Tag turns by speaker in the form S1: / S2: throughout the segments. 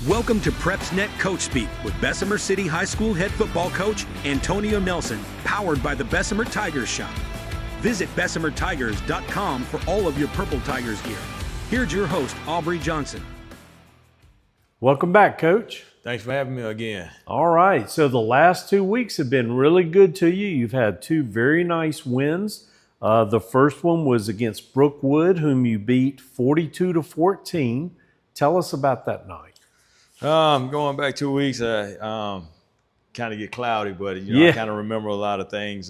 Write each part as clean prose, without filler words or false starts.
S1: Welcome to PrepsNet Coach Speak with Bessemer City High School head football coach Antonio Nelson, powered by the Bessemer Tigers shop. Visit BessemerTigers.com for all of your Purple Tigers gear. Here's your host, Aubrey Johnson.
S2: Welcome back, Coach.
S3: Thanks for having me again.
S2: All right, so the last 2 weeks have been really good to you. You've had two very nice wins. The first one was against Brookwood, whom you beat 42-14. Tell us about that night.
S3: Going back 2 weeks, kind of get cloudy, but I kind of remember a lot of things.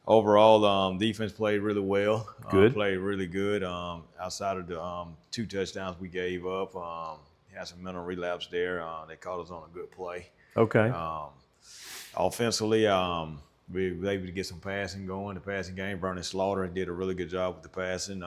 S3: Overall, defense played really well.
S2: Good.
S3: Played really good. Outside of the 2 touchdowns we gave up, had some mental relapse there. They caught us on a good play.
S2: Okay.
S3: Offensively, we were able to get some passing going. The passing game, Vernon Slaughter did a really good job with the passing.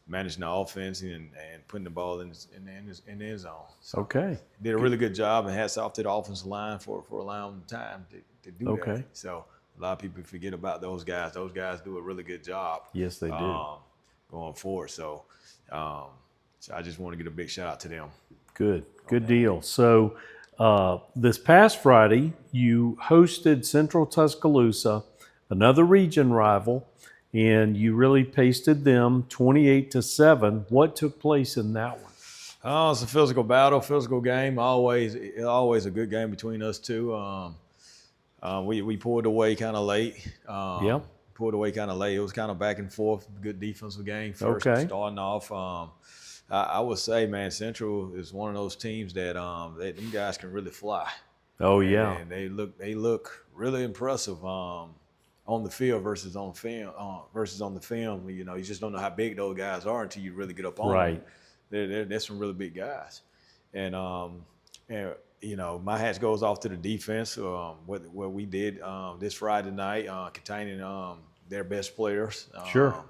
S3: Managing the offense and putting the ball in the end zone. So
S2: okay.
S3: Did a really good job, and hats off to the offensive line for allowing the time to do that. So a lot of people forget about those guys. Those guys do a really good job.
S2: Yes, they do.
S3: Going forward. So I just want to get a big shout out to them.
S2: Good deal. So this past Friday, you hosted Central Tuscaloosa, another region rival, and you really pasted them 28-7. What took place in that one?
S3: It's a physical battle, physical game. Always a good game between us two. We pulled away kind of late. Pulled away kind of late. It was kind of back and forth. Good defensive game first. Starting off. I would say, man, Central is one of those teams that them guys can really fly.
S2: Oh yeah.
S3: And they look really impressive. On the field versus on film. You just don't know how big those guys are until you really get up on them. They're some really big guys, and my hat goes off to the defense. What we did this Friday night, containing their best players.
S2: Sure.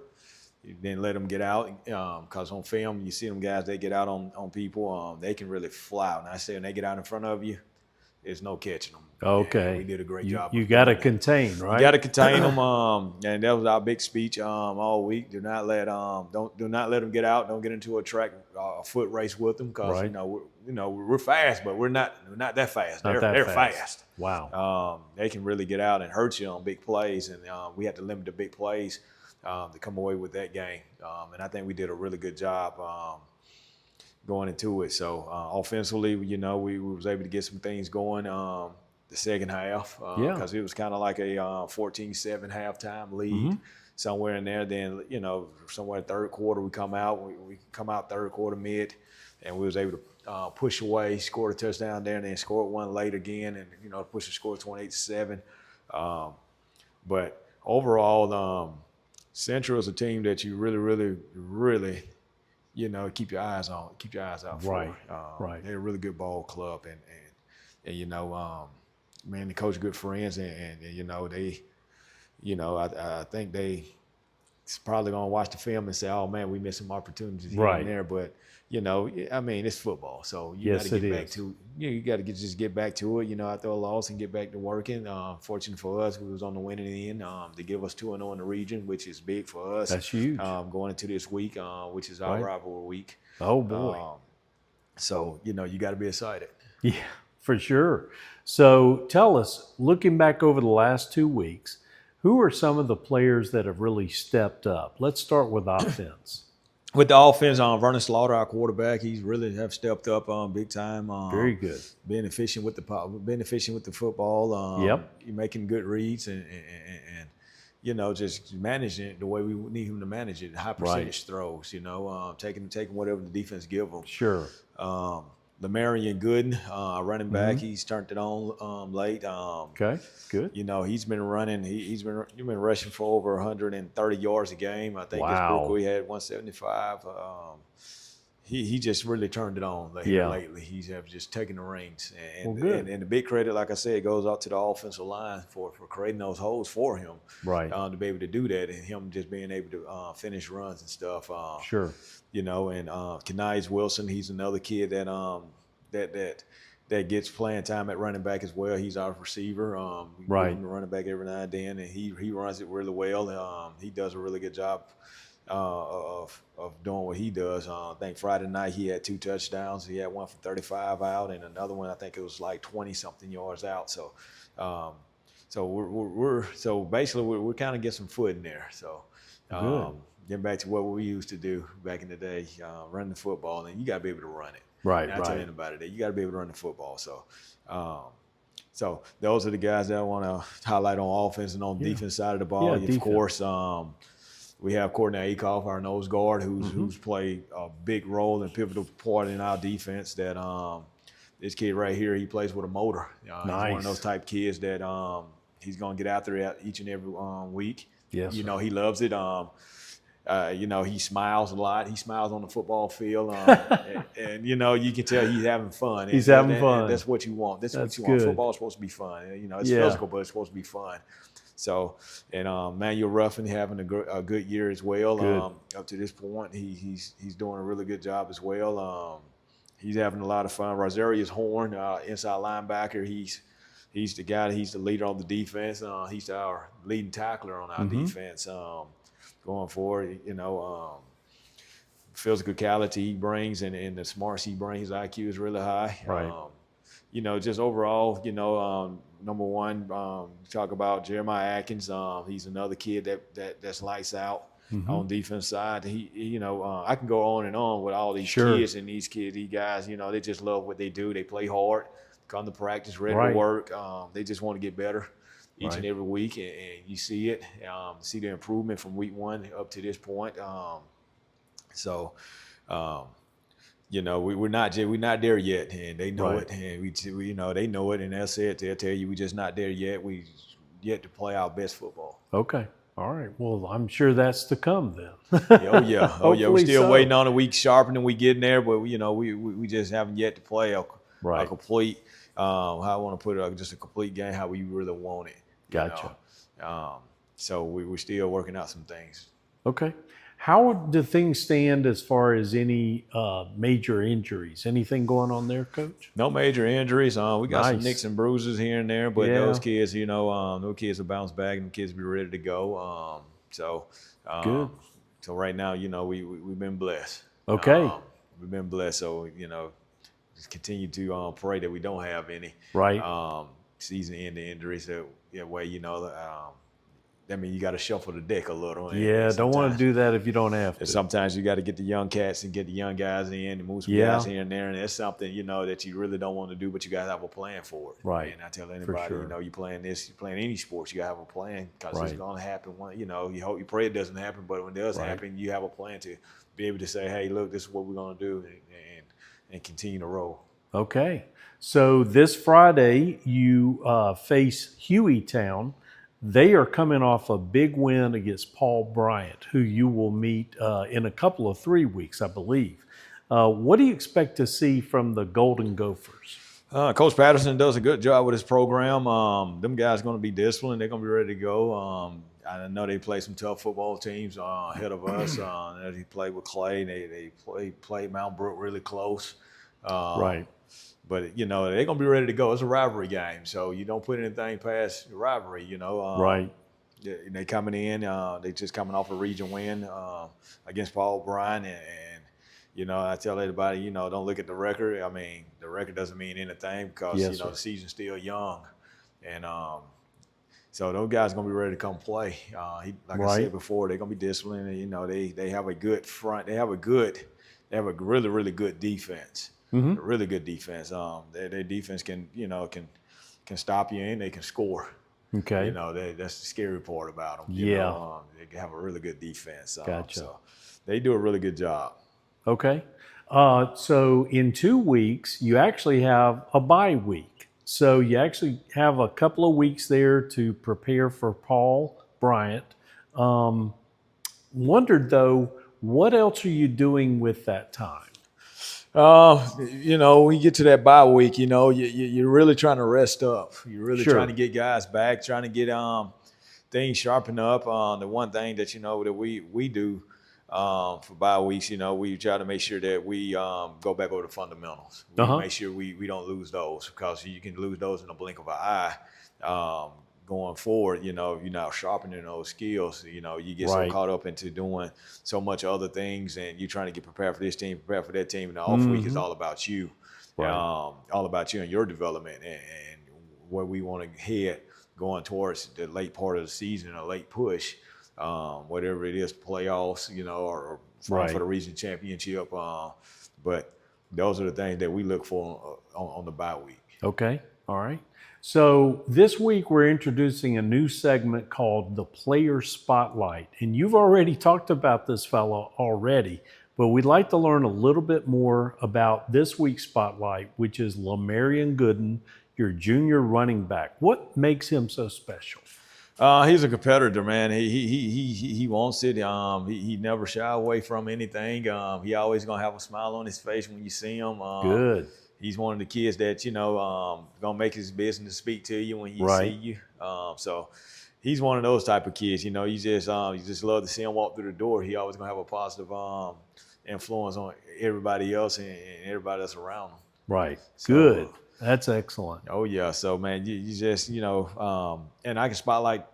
S3: You didn't let them get out because on film you see them guys. They get out on people. They can really fly. And I say when they get out in front of you, there's no catching them.
S2: Okay.
S3: And we did a great job.
S2: You got to contain, right?
S3: You got to contain them. And that was our big speech all week. Do not let them get out. Don't get into a foot race with them because we're fast, but we're not that fast. They're fast.
S2: Wow.
S3: They can really get out and hurt you on big plays, and we had to limit the big plays to come away with that game. And I think we did a really good job. Going into it. So offensively, we was able to get some things going the second half because it was kind of like a 14-7 halftime lead somewhere in there. Then, somewhere third quarter we come out third quarter mid, and we was able to push away, scored a touchdown there, and then scored one late again, and, push the score 28-7. But overall, Central is a team that you really, really, really keep your eyes on, keep your eyes out for.
S2: Right.
S3: They're a really good ball club, and the coach good friends, and they, I think they probably gonna watch the film and say, oh man, we missed some opportunities here and there, but it's football, so you got to get back to you got to just get back to it. After a loss and get back to working. Fortunate for us, we was on the winning end to give us 2-0 in the region, which is big for us.
S2: That's huge.
S3: Going into this week, which is our rivalry week.
S2: Oh boy.
S3: So you got to be excited.
S2: Yeah, for sure. So tell us, looking back over the last 2 weeks, who are some of the players that have really stepped up? Let's start with offense.
S3: With the offense, Vernon Slaughter, our quarterback, he's really have stepped up big time.
S2: Very good.
S3: Being efficient with the football. You're making good reads and just managing it the way we need him to manage it. High percentage throws. Taking whatever the defense give him.
S2: Sure.
S3: Lamarian Gooden, running back, he's turned it on late.
S2: Okay, good.
S3: He's been running. He's been rushing for over 130 yards a game. I think this book we had 175. He just really turned it on lately. He's just taken the reins. And the big credit, like I said, goes out to the offensive line for creating those holes for him.
S2: Right.
S3: To be able to do that, and him just being able to finish runs and stuff.
S2: Sure.
S3: And Kenise Wilson, he's another kid that gets playing time at running back as well. He's our receiver. We give him the running back every now and then, and he runs it really well. He does a really good job of doing what he does. I think Friday night he had 2 touchdowns. He had one for 35 out, and another one I think it was like 20-something yards out. So, so we're basically we're kind of getting some foot in there. So, getting back to what we used to do back in the day, running the football, and you got to be able to run it.
S2: Right.
S3: And I tell anybody that you got to be able to run the football. So. So those are the guys that I want to highlight on offense and on defense side of the ball. Of course, we have Courtney Akoff, our nose guard, who's played a big role and pivotal part in our defense. That this kid right here, he plays with a motor. He's one of those type kids that he's going to get out there each and every week.
S2: Yes,
S3: he loves it. He smiles a lot. He smiles on the football field, and you can tell he's having fun.
S2: He's having fun.
S3: And that's what you want. That's what you
S2: good.
S3: want. Football is supposed to be fun. It's physical, but it's supposed to be fun. So, and Manuel Ruffin having a good year as well. Up to this point, he's doing a really good job as well. He's having a lot of fun. Rosarius Horn, inside linebacker, he's the guy. He's the leader on the defense. He's our leading tackler on our defense. Going forward, physicality he brings and the smarts he brings, his IQ is really high.
S2: Right.
S3: Just overall, number one, talk about Jeremiah Atkins. He's another kid that's lights out on defense side. I can go on and on with all these kids and these guys. They just love what they do. They play hard, come to practice, ready to work. They just want to get better each and every week, and you see it. See the improvement from week 1 up to this point. We're not there yet, and they know it, and they know it, and they'll say it. They'll tell you we're just not there yet. We yet to play our best football.
S2: Okay. All right. Well, I'm sure that's to come then.
S3: Oh yeah. We're still waiting on it. We sharpening, we getting there, but we just haven't yet to play a complete. How I want to put it, just a complete game, how we really want it.
S2: Gotcha.
S3: So we're still working out some things.
S2: Okay. How do things stand as far as any major injuries? Anything going on there, Coach?
S3: No major injuries. We got some nicks and bruises here and there, but those kids, those kids will bounce back and the kids will be ready to go. Good. So right now, we've been blessed.
S2: Okay.
S3: We've been blessed. So, just continue to pray that we don't have any season-ending injuries. That way, that means you got to shuffle the deck a little.
S2: Yeah, don't want to do that if you don't have to.
S3: Sometimes you got to get the young cats and get the young guys in and move some guys here and there. And that's something, that you really don't want to do, but you got to have a plan for it.
S2: Right.
S3: And I tell anybody, you playing this, you playing any sports, you got to have a plan because it's going to happen. You hope, you pray it doesn't happen, but when it does happen, you have a plan to be able to say, hey, look, this is what we're going to do and continue to roll.
S2: Okay. So this Friday, you face Hueytown. They are coming off a big win against Paul Bryant, who you will meet in a couple of 3 weeks, I believe. What do you expect to see from the Golden Gophers?
S3: Coach Patterson does a good job with his program. Them guys are going to be disciplined. They're going to be ready to go. I know they play some tough football teams ahead of us. They played with Clay. They played Mount Brook really close.
S2: Right.
S3: But, they're going to be ready to go. It's a rivalry game, so you don't put anything past the rivalry,
S2: Right.
S3: They coming in. They just coming off a region win against Paul Bryant. And I tell everybody, don't look at the record. I mean, the record doesn't mean anything because, the season's still young. And so those guys are going to be ready to come play. I said before, they're going to be disciplined. And, they have a good front. They have a really, really good defense. A really good defense. Their defense can stop you and they can score.
S2: Okay.
S3: That's the scary part about them.
S2: They
S3: have a really good defense.
S2: Gotcha.
S3: So they do a really good job.
S2: Okay. So in 2 weeks, you actually have a bye week. So you actually have a couple of weeks there to prepare for Paul Bryant. Wondered though, what else are you doing with that time?
S3: When you get to that bye week, you're really trying to rest up. You're really trying to get guys back, trying to get things sharpened up. The one thing that that we do for bye weeks, we try to make sure that we go back over the fundamentals. We make sure we don't lose those because you can lose those in a blink of an eye. going forward, you're not sharpening those skills. You get so caught up into doing so much other things, and you're trying to get prepared for this team, prepared for that team, and the off week is all about you, all about you and your development, and where we want to head going towards the late part of the season, a late push, whatever it is, playoffs, or for the region championship. But those are the things that we look for on the bye week.
S2: Okay. All right. So this week we're introducing a new segment called the Player Spotlight. And you've already talked about this fellow already, but we'd like to learn a little bit more about this week's Spotlight, which is Lamarion Gooden, your junior running back. What makes him so special?
S3: He's a competitor, man. He wants it. He never shy away from anything. He always gonna have a smile on his face when you see him.
S2: Good.
S3: He's one of the kids that gonna make his business to speak to you when he see you. So he's one of those type of kids. You just love to see him walk through the door. He always gonna have a positive influence on everybody else and everybody that's around him.
S2: Right.
S3: So,
S2: good. That's excellent.
S3: Oh yeah. So man, you just and I can spotlight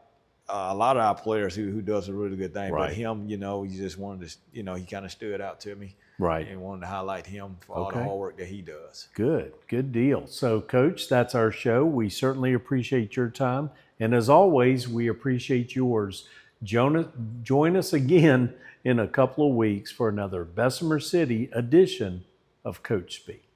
S3: a lot of our players who does a really good thing. But him, you just wanted to, he kind of stood out to me.
S2: Right.
S3: And wanted to highlight him for all the hard work that he does. Good
S2: deal. So, Coach, that's our show. We certainly appreciate your time. And as always, we appreciate yours. Join us again in a couple of weeks for another Bessemer City edition of Coach Speak.